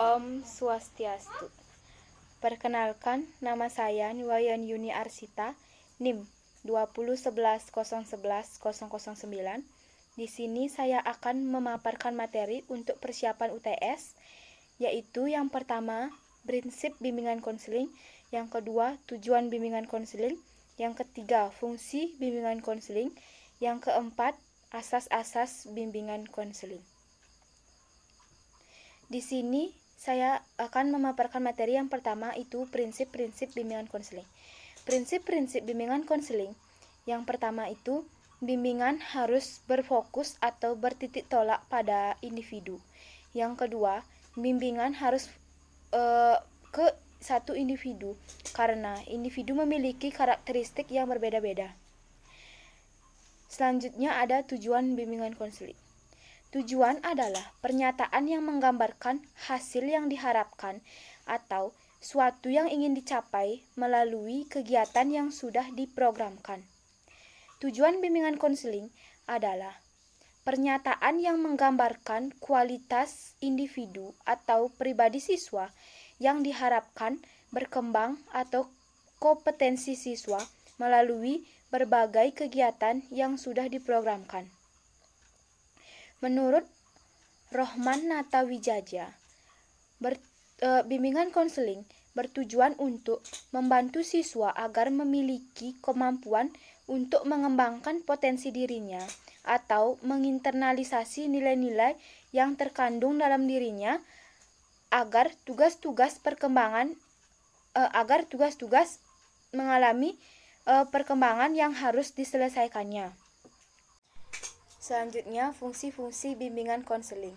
Om Swastiastu. Perkenalkan, nama saya Niwayan Yuni Arsita, NIM 20110110009. Di sini saya akan memaparkan materi untuk persiapan UTS, yaitu yang pertama, prinsip bimbingan konseling, yang kedua, tujuan bimbingan konseling, yang ketiga, fungsi bimbingan konseling, yang keempat, asas-asas bimbingan konseling. Di sini saya akan memaparkan materi yang pertama, itu prinsip-prinsip bimbingan konseling. Prinsip-prinsip bimbingan konseling yang pertama itu, bimbingan harus berfokus atau bertitik tolak pada individu. Yang kedua, bimbingan harus ke satu individu karena individu memiliki karakteristik yang berbeda-beda. Selanjutnya ada tujuan bimbingan konseling. Tujuan adalah pernyataan yang menggambarkan hasil yang diharapkan atau suatu yang ingin dicapai melalui kegiatan yang sudah diprogramkan. Tujuan bimbingan konseling adalah pernyataan yang menggambarkan kualitas individu atau pribadi siswa yang diharapkan berkembang atau kompetensi siswa melalui berbagai kegiatan yang sudah diprogramkan. Menurut Rohman Natawijaja, bimbingan konseling bertujuan untuk membantu siswa agar memiliki kemampuan untuk mengembangkan potensi dirinya atau menginternalisasi nilai-nilai yang terkandung dalam dirinya agar tugas-tugas mengalami perkembangan yang harus diselesaikannya. Selanjutnya, fungsi-fungsi bimbingan konseling.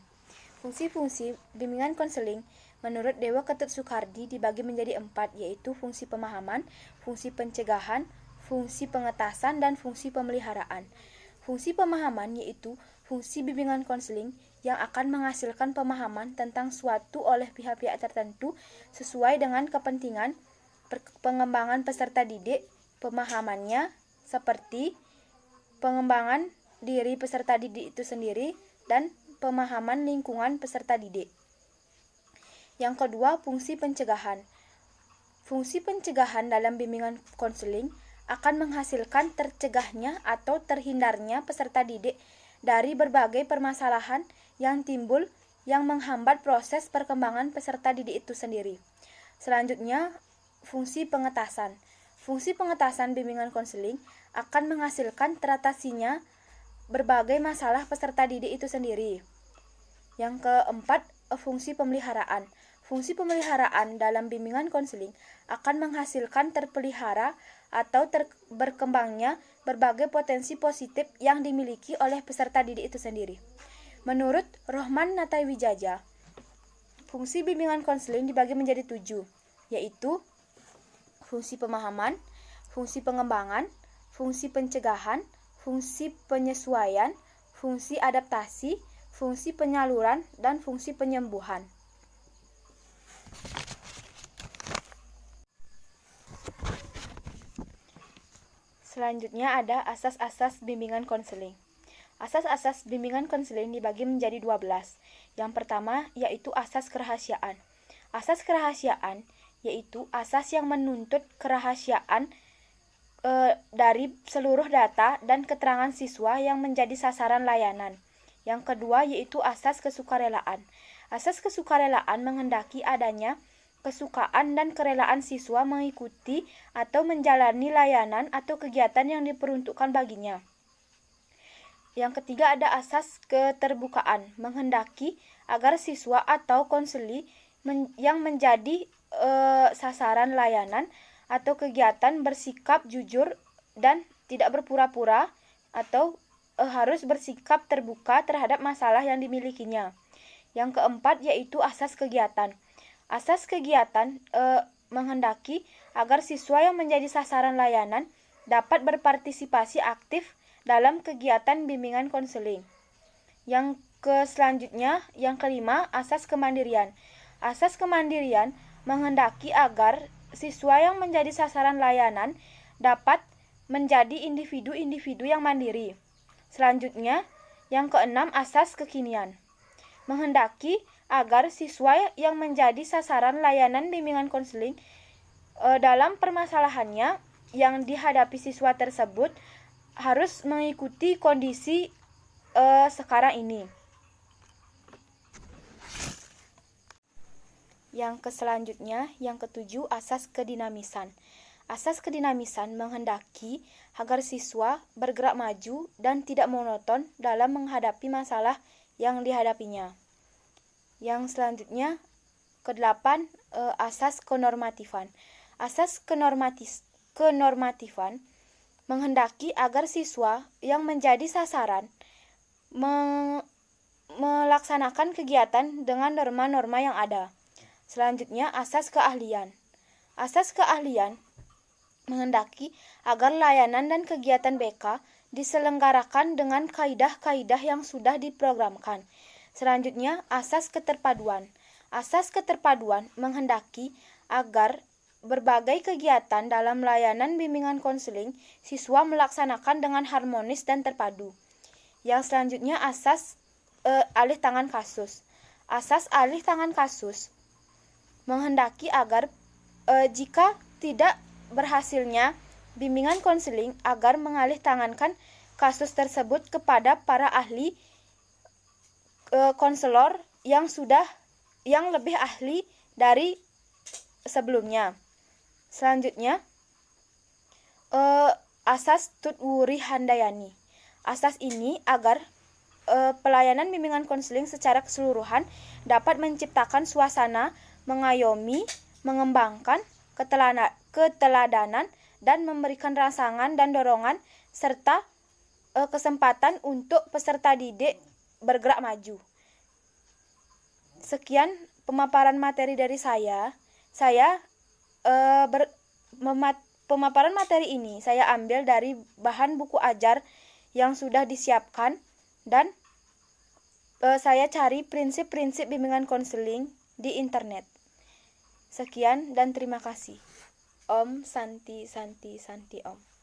Fungsi-fungsi bimbingan konseling menurut Dewa Ketut Soekardi dibagi menjadi 4, yaitu fungsi pemahaman, fungsi pencegahan, fungsi pengetasan, dan fungsi pemeliharaan. Fungsi pemahaman yaitu fungsi bimbingan konseling yang akan menghasilkan pemahaman tentang suatu oleh pihak-pihak tertentu sesuai dengan kepentingan pengembangan peserta didik. Pemahamannya seperti pengembangan diri peserta didik itu sendiri dan pemahaman lingkungan peserta didik. Yang kedua, fungsi pencegahan. Fungsi pencegahan dalam bimbingan konseling akan menghasilkan tercegahnya atau terhindarnya peserta didik dari berbagai permasalahan yang timbul yang menghambat proses perkembangan peserta didik itu sendiri. Selanjutnya, fungsi pengetasan. Fungsi pengetasan bimbingan konseling akan menghasilkan teratasinya berbagai masalah peserta didik itu sendiri. Yang keempat, fungsi pemeliharaan. Fungsi pemeliharaan dalam bimbingan konseling akan menghasilkan terpelihara atau berkembangnya berbagai potensi positif yang dimiliki oleh peserta didik itu sendiri. Menurut Rohman Natawijaja, fungsi bimbingan konseling dibagi menjadi 7, yaitu fungsi pemahaman, fungsi pengembangan, fungsi pencegahan, fungsi penyesuaian, fungsi adaptasi, fungsi penyaluran, dan fungsi penyembuhan. Selanjutnya ada asas-asas bimbingan konseling. Asas-asas bimbingan konseling dibagi menjadi 12. Yang pertama yaitu asas kerahasiaan. Asas kerahasiaan yaitu asas yang menuntut kerahasiaan dari seluruh data dan keterangan siswa yang menjadi sasaran layanan. Yang kedua yaitu asas kesukarelaan. Asas kesukarelaan menghendaki adanya kesukaan dan kerelaan siswa mengikuti atau menjalani layanan atau kegiatan yang diperuntukkan baginya. Yang ketiga ada asas keterbukaan, menghendaki agar siswa atau konseli yang menjadi sasaran layanan atau kegiatan bersikap jujur dan tidak berpura-pura atau harus bersikap terbuka terhadap masalah yang dimilikinya. Yang keempat yaitu asas kegiatan. Asas kegiatan menghendaki agar siswa yang menjadi sasaran layanan dapat berpartisipasi aktif dalam kegiatan bimbingan konseling. Yang selanjutnya, yang kelima, asas kemandirian. Asas kemandirian menghendaki agar siswa yang menjadi sasaran layanan dapat menjadi individu-individu yang mandiri. Selanjutnya, yang keenam, asas kekinian. Menghendaki agar siswa yang menjadi sasaran layanan bimbingan konseling dalam permasalahannya yang dihadapi siswa tersebut harus mengikuti kondisi sekarang ini. Yang selanjutnya, yang ketujuh, asas kedinamisan. Asas kedinamisan menghendaki agar siswa bergerak maju dan tidak monoton dalam menghadapi masalah yang dihadapinya. Yang selanjutnya, kedelapan, asas kenormatifan. Asas kenormatifan menghendaki agar siswa yang menjadi sasaran melaksanakan kegiatan dengan norma-norma yang ada. Selanjutnya, asas keahlian. Asas keahlian menghendaki agar layanan dan kegiatan BK diselenggarakan dengan kaidah-kaidah yang sudah diprogramkan. Selanjutnya, asas keterpaduan. Asas keterpaduan menghendaki agar berbagai kegiatan dalam layanan bimbingan konseling siswa melaksanakan dengan harmonis dan terpadu. Yang selanjutnya, asas alih tangan kasus. Asas alih tangan kasus menghendaki agar jika tidak berhasilnya bimbingan konseling agar mengalih tangankan kasus tersebut kepada para ahli konselor yang lebih ahli dari sebelumnya. Selanjutnya, asas Tutwuri Handayani. Asas ini agar pelayanan bimbingan konseling secara keseluruhan dapat menciptakan suasana mengayomi, mengembangkan keteladanan, dan memberikan rangsangan dan dorongan, serta kesempatan untuk peserta didik bergerak maju. Sekian pemaparan materi dari saya. Pemaparan materi ini saya ambil dari bahan buku ajar yang sudah disiapkan, dan saya cari prinsip-prinsip bimbingan konseling di internet. Sekian dan terima kasih. Om Santi Santi Santi Om.